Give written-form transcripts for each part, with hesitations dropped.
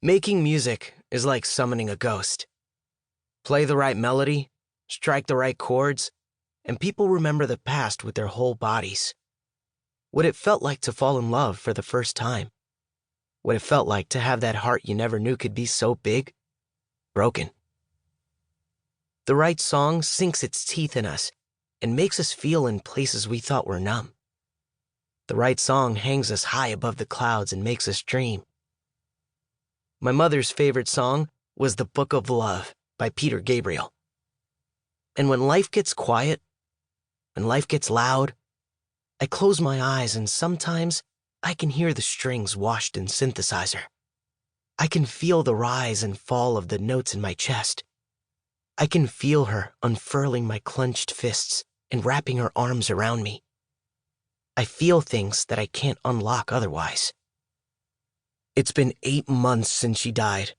Making music is like summoning a ghost. Play the right melody, strike the right chords, and people remember the past with their whole bodies. What it felt like to fall in love for the first time. What it felt like to have that heart you never knew could be so big, broken. The right song sinks its teeth in us and makes us feel in places we thought were numb. The right song hangs us high above the clouds and makes us dream. My mother's favorite song was The Book of Love by Peter Gabriel. And when life gets quiet, when life gets loud, I close my eyes and sometimes I can hear the strings washed in synthesizer. I can feel the rise and fall of the notes in my chest. I can feel her unfurling my clenched fists and wrapping her arms around me. I feel things that I can't unlock otherwise. It's been 8 months since she died,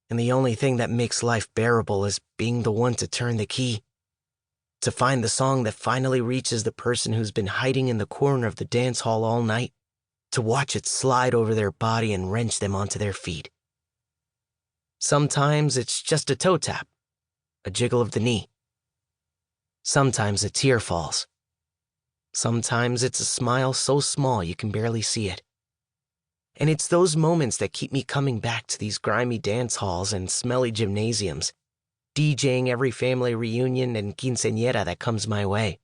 and the only thing that makes life bearable is being the one to turn the key, to find the song that finally reaches the person who's been hiding in the corner of the dance hall all night, to watch it slide over their body and wrench them onto their feet. Sometimes it's just a toe tap, a jiggle of the knee. Sometimes a tear falls. Sometimes it's a smile so small you can barely see it. And it's those moments that keep me coming back to these grimy dance halls and smelly gymnasiums, DJing every family reunion and quinceañera that comes my way.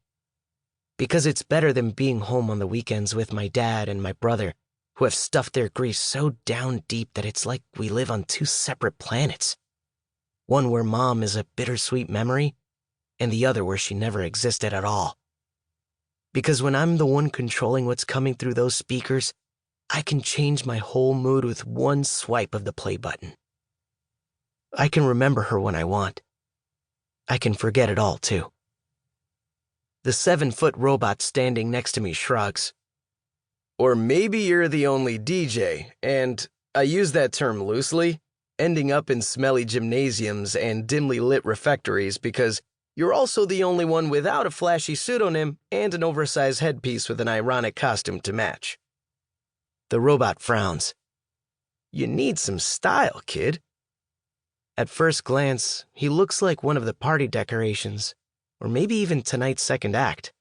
Because it's better than being home on the weekends with my dad and my brother, who have stuffed their grief so down deep that it's like we live on 2 separate planets. One where mom is a bittersweet memory, and the other where she never existed at all. Because when I'm the one controlling what's coming through those speakers, I can change my whole mood with one swipe of the play button. I can remember her when I want. I can forget it all, too. The 7-foot robot standing next to me shrugs. Or maybe you're the only DJ, and I use that term loosely, ending up in smelly gymnasiums and dimly lit refectories because you're also the only one without a flashy pseudonym and an oversized headpiece with an ironic costume to match. The robot frowns. You need some style, kid. At first glance, he looks like one of the party decorations, or maybe even tonight's second act.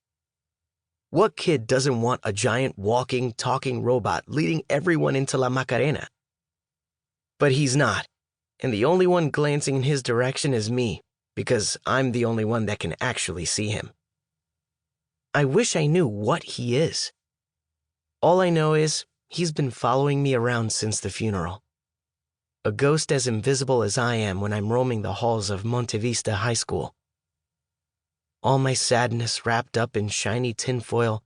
What kid doesn't want a giant walking, talking robot leading everyone into La Macarena? But he's not, and the only one glancing in his direction is me, because I'm the only one that can actually see him. I wish I knew what he is. All I know is he's been following me around since the funeral. A ghost as invisible as I am when I'm roaming the halls of Monte Vista High School. All my sadness wrapped up in shiny tinfoil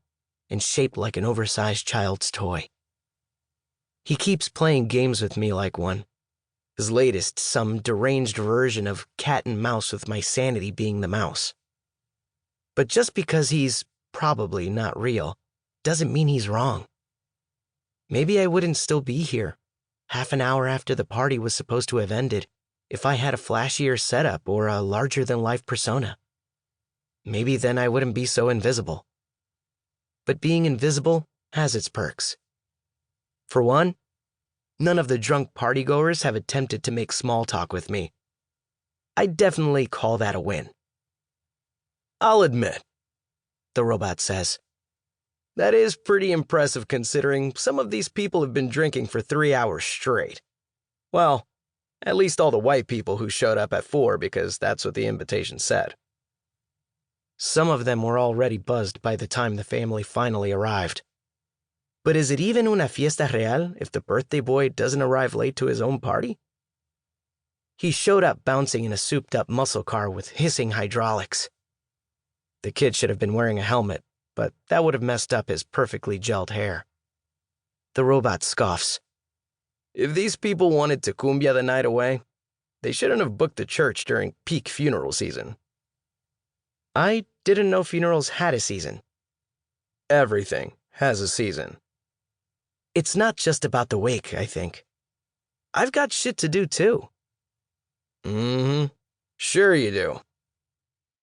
and shaped like an oversized child's toy. He keeps playing games with me like one. His latest, some deranged version of cat and mouse with my sanity being the mouse. But just because he's probably not real doesn't mean he's wrong. Maybe I wouldn't still be here, half an hour after the party was supposed to have ended, if I had a flashier setup or a larger-than-life persona. Maybe then I wouldn't be so invisible. But being invisible has its perks. For one, none of the drunk partygoers have attempted to make small talk with me. I'd definitely call that a win. I'll admit, the robot says. That is pretty impressive considering some of these people have been drinking for 3 hours straight. Well, at least all the white people who showed up at 4 because that's what the invitation said. Some of them were already buzzed by the time the family finally arrived. But is it even una fiesta real if the birthday boy doesn't arrive late to his own party? He showed up bouncing in a souped-up muscle car with hissing hydraulics. The kid should have been wearing a helmet, but that would have messed up his perfectly gelled hair. The robot scoffs. If these people wanted to cumbia the night away, they shouldn't have booked the church during peak funeral season. I didn't know funerals had a season. Everything has a season. It's not just about the wake, I think. I've got shit to do, too. Sure you do.